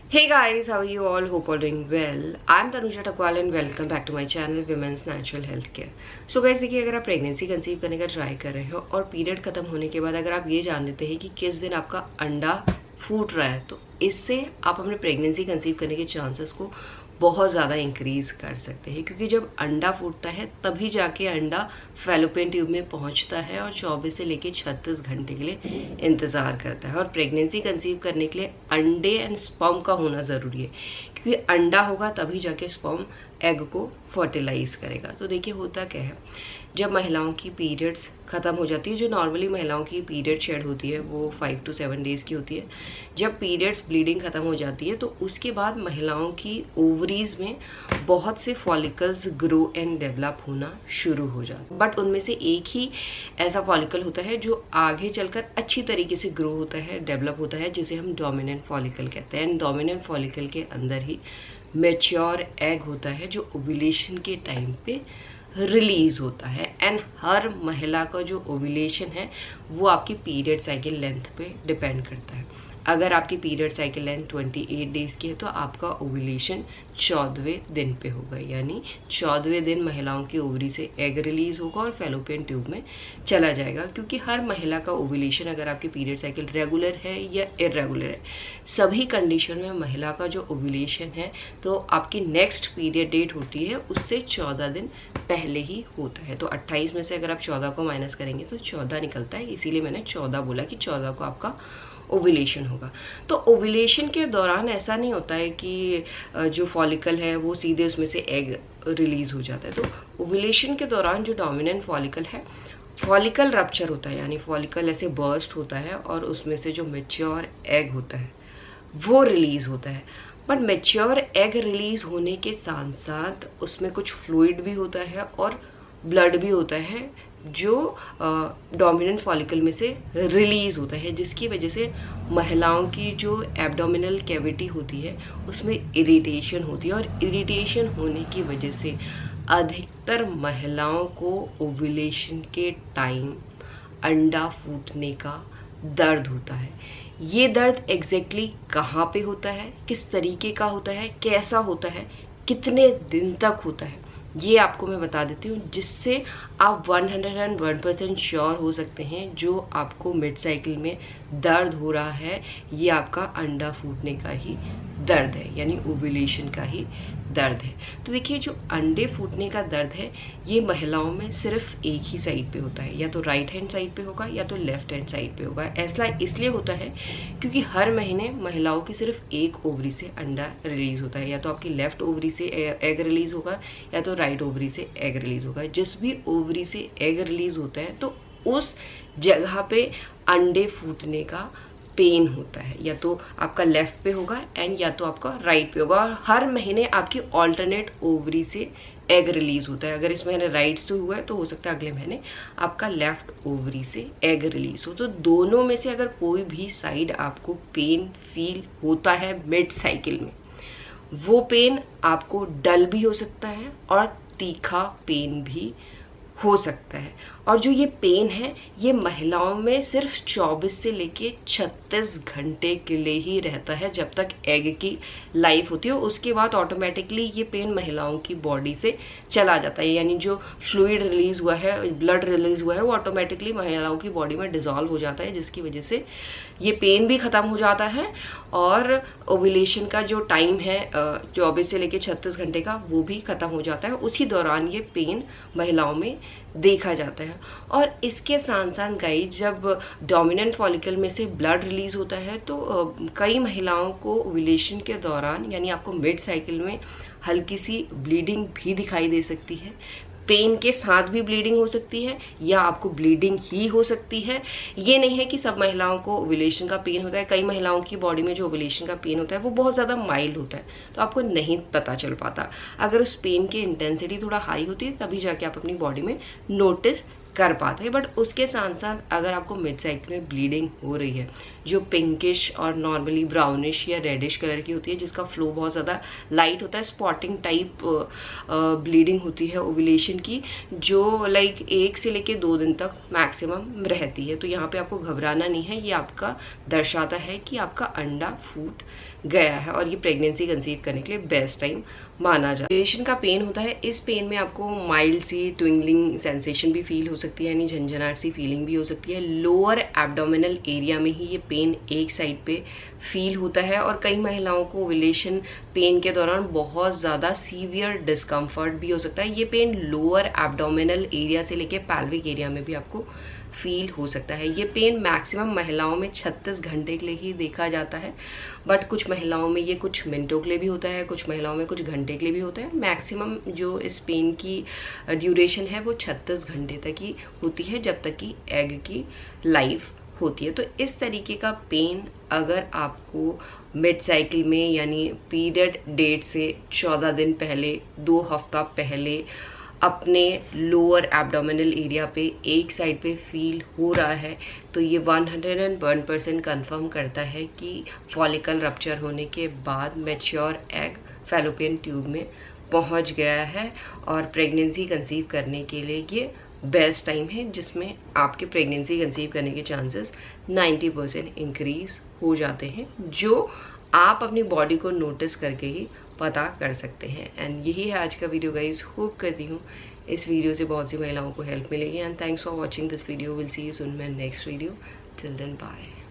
Hey guys, how are you all? Hope all doing well. I'm Tanusha Takwal and welcome back to my channel Women's Natural Health Care. So guys देखिए, अगर आप pregnancy conceive करने का try कर रहे हो और period खत्म होने के बाद अगर आप ये जान लेते हैं कि किस दिन आपका अंडा फूट रहा है, तो इससे आप अपने प्रेगनेंसी कंसीव करने के चांसेस को बहुत ज़्यादा इंक्रीज कर सकते हैं, क्योंकि जब अंडा फूटता है तभी जाके अंडा फैलोपियन ट्यूब में पहुंचता है और 24 से लेके 36 घंटे के लिए इंतज़ार करता है। और प्रेगनेंसी कंसीव करने के लिए अंडे एंड स्पर्म का होना ज़रूरी है, क्योंकि अंडा होगा तभी जाके स्पर्म एग को फर्टिलाइज करेगा। तो देखिए होता क्या है, जब महिलाओं की पीरियड्स ख़त्म हो जाती है, जो नॉर्मली महिलाओं की पीरियड शेड होती है वो 5 to 7 डेज़ की होती है। जब पीरियड्स ब्लीडिंग ख़त्म हो जाती है तो उसके बाद महिलाओं की ओवरीज में बहुत से फॉलिकल्स ग्रो एंड डेवलप होना शुरू हो जाते हैं, बट उनमें से एक ही ऐसा फॉलिकल होता है जो आगे चलकर अच्छी तरीके से ग्रो होता है, डेवलप होता है, जिसे हम डोमिनेंट फॉलिकल कहते हैं। एंड डोमिनेंट फॉलिकल के अंदर ही मैच्योर एग होता है जो ओव्यूलेशन के टाइम पे रिलीज होता है। एंड हर महिला का जो ओव्यूलेशन है वो आपकी पीरियड साइकिल लेंथ पे डिपेंड करता है। अगर आपकी पीरियड साइकिल लेंथ 28 डेज की है तो आपका ओव्यूलेशन 14वें दिन पे होगा, यानी 14वें दिन महिलाओं की ओवरी से एग रिलीज होगा और फैलोपियन ट्यूब में चला जाएगा। क्योंकि हर महिला का ओव्यूलेशन, अगर आपकी पीरियड साइकिल रेगुलर है या इरेगुलर है, सभी कंडीशन में महिला का जो ओव्यूलेशन है तो आपकी नेक्स्ट पीरियड डेट होती है उससे 14 दिन पहले ही होता है। तो 28 में से अगर आप 14 को माइनस करेंगे तो 14 निकलता है, इसीलिए मैंने 14 बोला कि 14 को आपका ओव्यूलेशन होगा। तो ओव्यूलेशन के दौरान ऐसा नहीं होता है कि जो फॉलिकल है वो सीधे उसमें से एग रिलीज हो जाता है। तो ओव्यूलेशन के दौरान जो डोमिनेंट फॉलिकल है, फॉलिकल रप्चर होता है, यानी फॉलिकल ऐसे बर्स्ट होता है और उसमें से जो मैच्योर एग होता है वो रिलीज होता है। बट मैच्योर एग रिलीज होने के साथ साथ उसमें कुछ फ्लूइड भी होता है और ब्लड भी होता है जो डोमिनेंट फॉलिकल में से रिलीज होता है, जिसकी वजह से महिलाओं की जो एब्डोमिनल कैविटी होती है उसमें इरिटेशन होती है। और इरिटेशन होने की वजह से अधिकतर महिलाओं को ओव्यूलेशन के टाइम अंडा फूटने का दर्द होता है। ये दर्द एग्जैक्टली कहाँ पे होता है, किस तरीके का होता है, कैसा होता है, कितने दिन तक होता है, ये आपको मैं बता देती हूँ, जिससे आप 101% श्योर हो सकते हैं जो आपको मिड साइकिल में दर्द हो रहा है ये आपका अंडा फूटने का ही दर्द है, यानी ओव्यूलेशन का ही दर्द है। तो देखिए, जो अंडे फूटने का दर्द है ये महिलाओं में सिर्फ एक ही साइड पे होता है, या तो राइट हैंड साइड पे होगा या तो लेफ्ट हैंड साइड पे होगा। ऐसा इसलिए होता है क्योंकि हर महीने महिलाओं की सिर्फ एक ओवरी से अंडा रिलीज होता है, या तो आपकी लेफ्ट ओवरी से एग रिलीज होगा या तो राइट ओवरी से एग रिलीज होगा। जिस भी ओवरी से एग रिलीज होता है तो उस जगह पे अंडे फूटने का पेन होता है, या तो आपका लेफ्ट पे होगा एंड या तो आपका राइट पे होगा। और हर महीने आपकी ऑल्टरनेट ओवरी से एग रिलीज होता है। अगर इस महीने राइट से हुआ है तो हो सकता है अगले महीने आपका लेफ्ट ओवरी से एग रिलीज हो। तो दोनों में से अगर कोई भी साइड आपको पेन फील होता है मिड साइकिल में, वो पेन आपको डल भी हो सकता है और तीखा पेन भी हो सकता है। और जो ये पेन है ये महिलाओं में सिर्फ 24 से लेके 36 घंटे के लिए ही रहता है, जब तक एग की लाइफ होती है। उसके बाद ऑटोमेटिकली ये पेन महिलाओं की बॉडी से चला जाता है, यानी जो फ्लूइड रिलीज हुआ है, ब्लड रिलीज हुआ है, वो ऑटोमेटिकली महिलाओं की बॉडी में डिजॉल्व हो जाता है, जिसकी वजह से ये पेन भी खत्म हो जाता है और ओव्यूलेशन का जो टाइम है 24 से लेके 36 घंटे का वो भी खत्म हो जाता है। उसी दौरान ये पेन महिलाओं में देखा जाता है। और इसके साथ साथ गाइस, जब डोमिनेंट फॉलिकल में से ब्लड रिलीज होता है तो कई महिलाओं को ओव्यूलेशन के दौरान, यानी आपको मिड साइकिल में हल्की सी ब्लीडिंग भी दिखाई दे सकती है। पेन के साथ भी ब्लीडिंग हो सकती है या आपको ब्लीडिंग ही हो सकती है। ये नहीं है कि सब महिलाओं को ओव्यूलेशन का पेन होता है। कई महिलाओं की बॉडी में जो ओव्यूलेशन का पेन होता है वो बहुत ज़्यादा माइल्ड होता है, तो आपको नहीं पता चल पाता। अगर उस पेन की इंटेंसिटी थोड़ा हाई होती है तभी जाके आप अपनी बॉडी में नोटिस कर पाते हैं। बट उसके साथ साथ अगर आपको मिड साइकिल में ब्लीडिंग हो रही है जो पिंकिश और नॉर्मली ब्राउनिश या रेडिश कलर की होती है, जिसका फ्लो बहुत ज़्यादा लाइट होता है, स्पॉटिंग टाइप ब्लीडिंग होती है ओव्यूलेशन की, जो लाइक 1 से लेके 2 दिन तक मैक्सिमम रहती है, तो यहाँ पे आपको घबराना नहीं है। ये आपका दर्शाता है कि आपका अंडा फूट गया है और ये प्रेगनेंसी कंसीव करने के लिए बेस्ट टाइम माना जाता है। ओव्यूलेशन का पेन होता है, इस पेन में आपको माइल्ड सी ट्विंगलिंग सेंसेशन भी फील हो सकती है, यानी झंझनाहट सी फीलिंग भी हो सकती है। लोअर एब्डोमिनल एरिया में ही ये पेन एक साइड पे फील होता है और कई महिलाओं को ओव्यूलेशन पेन के दौरान बहुत ज़्यादा सीवियर डिस्कम्फर्ट भी हो सकता है। ये पेन लोअर एब्डोमिनल एरिया से लेके पैल्विक एरिया में भी आपको फील हो सकता है। ये पेन मैक्सिमम महिलाओं में 36 घंटे के लिए ही देखा जाता है, बट कुछ महिलाओं में ये कुछ मिनटों के लिए भी होता है, कुछ महिलाओं में कुछ घंटे के लिए भी होता है। मैक्सिमम जो इस पेन की ड्यूरेशन है वो 36 घंटे तक ही होती है, जब तक कि एग की लाइफ होती है। तो इस तरीके का पेन अगर आपको मिड साइकिल में यानी पीरियड डेट से 14 दिन पहले, 2 हफ्ता पहले अपने लोअर एब्डोमिनल एरिया पे एक साइड पे फील हो रहा है, तो ये 101% कंफर्म करता है कि फॉलिकल रप्चर होने के बाद मैच्योर एग फैलोपियन ट्यूब में पहुंच गया है और प्रेगनेंसी कंसीव करने के लिए ये बेस्ट टाइम है, जिसमें आपके प्रेगनेंसी कंसीव करने के चांसेस 90% इंक्रीज हो जाते हैं, जो आप अपनी बॉडी को नोटिस करके ही पता कर सकते हैं। एंड यही है आज का वीडियो गाइज। होप करती हूँ इस वीडियो से बहुत सी महिलाओं को हेल्प मिलेगी। And thanks for watching this video. Will see you soon my next video. Till then bye.